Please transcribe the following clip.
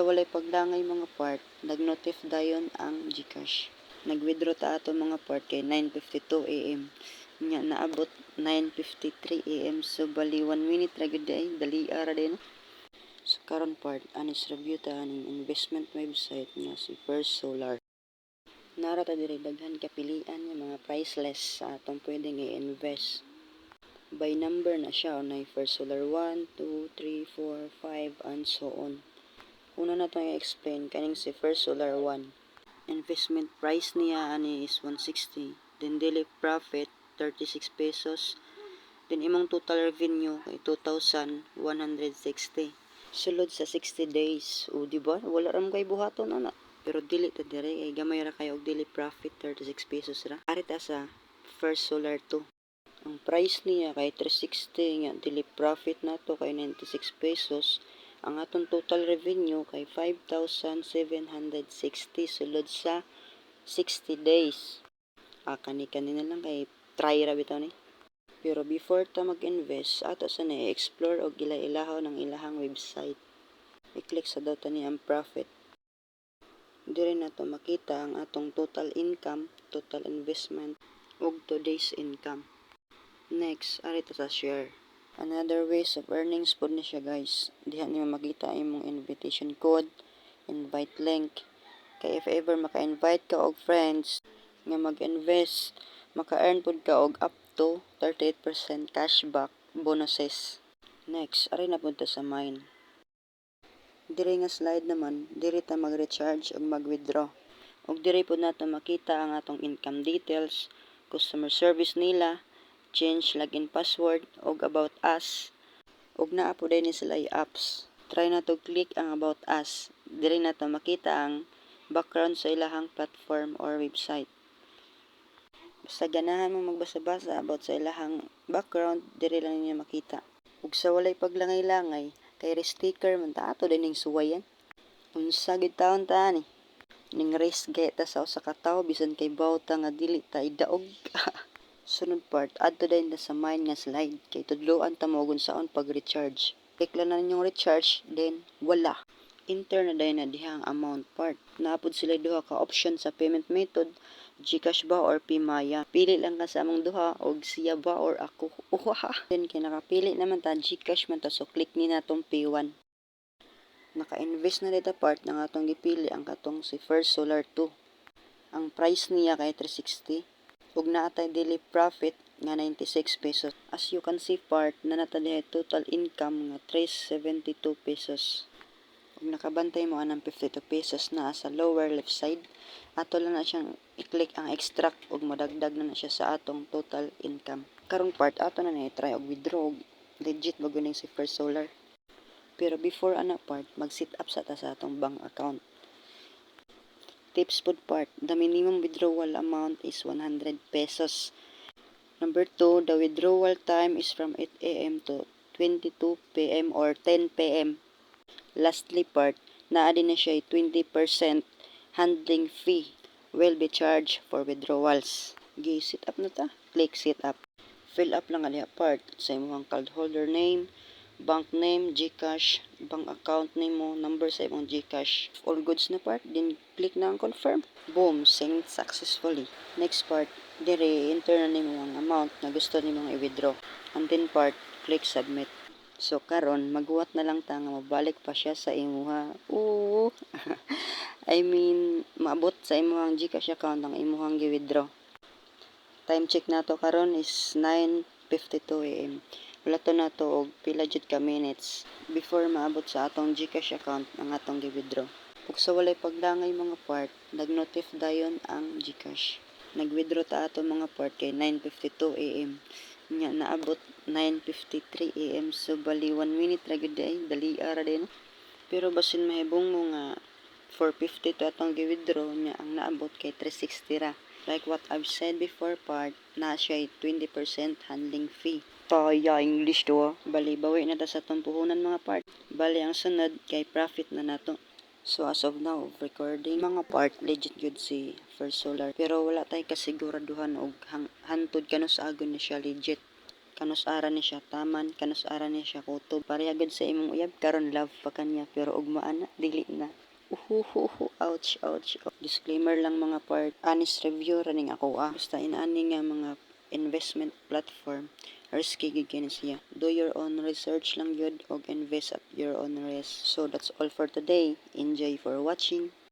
Walay pagdangay mga part, nag-notif dayon ang GCash. Nag-withdraw ta ato mga part kay 9:52 AM. Nya naabot 9:53 AM, so bali 1 minute ra gyud ay dali ara din. So karon part anis review ta aning investment website nga si First Solar. Nara ta diri daghan kapilian nga mga priceless sa atong pwedeng i-invest. By number na siya, unay First Solar 1, 2, 3, 4, 5, and so on. Una na itong i-explain kaning si First Solar 1. Investment price niya ani is 160. Then daily profit 36 pesos. Then imong total revenue kay 2,160. Sulod sa 60 days. O diba? Wala ram kay buhaton ana. Pero dili ta dire kay gamay ra kayo og daily profit 36 pesos ra. Ari ta sa First Solar 2. Ang price niya kay 360 nga daily profit nato kay 96 pesos. Ang atong total revenue kay 5,760 sulod sa 60 days. Kani na lang kay try ra bitaw ni. Pero before ta mag-invest, ato sa na-explore og ila-ilahaw ng ilahang website. I-click sa daw tani ang profit. Dire na to makita ang atong total income, total investment, ug today's income. Next, ari ta sa share. Another ways of earnings po ni siya guys. Diha niyo makita imong invitation code, invite link. Kaya if ever maka-invite ka og friends nga mag-invest, maka-earn pud ka og up to 38% cashback bonuses. Next, ari na pud ta sa mine. Diri nga slide naman, diri ta mag-recharge ug mag-withdraw. Ug diri pud nato makita ang atong income details, customer service nila, change login password, og about us. Ug naa po din sila apps. Try na to click ang about us. Diri na to makita ang background sa ilahang platform or website. Basta ganahan mo magbasa-basa about sa ilahang background, diri lang niya makita. Ug sa walay paglangay-langay, kay sticker man ta ato din ning suwayan. Unsa gid taon ta ni? Ning risk gay ta sa usa ka tawo bisan kay bawta nga dili ta idaog. Sunod part, adto din sa mine nga slide kay tudloan ta mo kung saon pag-recharge. Click lang na ninyong recharge, then wala. Enter na din na diha ang amount part. Naapod sila duha ka option sa payment method, GCash ba or Pimaya. Pili lang ka sa among duha og siya ba or ako. Then kay nakapili naman ta GCash man ta, so click ni natong Pay1. Naka-invest na dito part ng atong gipili ang katong si First Solar 2. Ang price niya kay 360. Ug naatay daily profit nga 96 pesos. As you can see part, nanatay total income nga 372 pesos. Ug nakabantay mo anang 52 pesos na sa lower left side. Ato lang na siyang i-click ang extract ug madagdag na siya sa atong total income. Karong part ato na i-try og withdraw. Legit ba guning si First Solar? Pero before ana part, mag-set up sa ta sa atong bank account. Tips food part, the minimum withdrawal amount is 100 pesos. Number 2, the withdrawal time is from 8 AM to 22 PM or 10 PM. Lastly part, naa din na siya 20% handling fee will be charged for withdrawals. Set up na ta. Click set up. Fill up lang aliha part sa imong cardholder name, bank name, GCash, bank account name mo, number sa imong GCash. All goods na part, then click na ang confirm. Boom, send successfully. Next part, dire enter na nimo ang amount na gusto nimo i-withdraw. And then part, click submit. So karon maghuwat na lang ta nga mabalik pa siya sa imuha. I mean, maabot sa imuhang GCash account ang imuhang gi-withdraw. Time check nato karon is 9:52 AM. Wala to na to og pila jud ka minutes before maabot sa atong GCash account ang atong gi-withdraw. Ug sa walay pagdangay mga part, nag-notif dayon ang GCash. Nag-withdraw ta ato mga part kay 9:52 AM. Nya naabot 9:53 AM, so bali 1 minute ra gyud ay dali ara din. Pero basin mahibong mo nga 450 to atong gi-withdraw nya ang naabot kay 360 ra. Like what I've said before part, na siya 20% handling fee. Kaya English to. Bali, bawi na ta sa itong puhunan mga part. Bali, ang sunod kay profit na nato. So as of now, recording mga part, legit good si First Solar. Pero wala tayo kasiguraduhan og hantod kano sa agon na siya legit. kanus-ara ni siya taman, kanus-ara ni siya kutob. Pareha gud sa imong uyab karon love pa kanya pero ugmaan na dili na. Uhuhuhu, ouch, ouch. Disclaimer lang mga part, honest review raning ako Basta inaani nga mga investment platform, risky gid kini siya. Do your own research lang yun og invest at your own risk. So that's all for today. Enjoy for watching.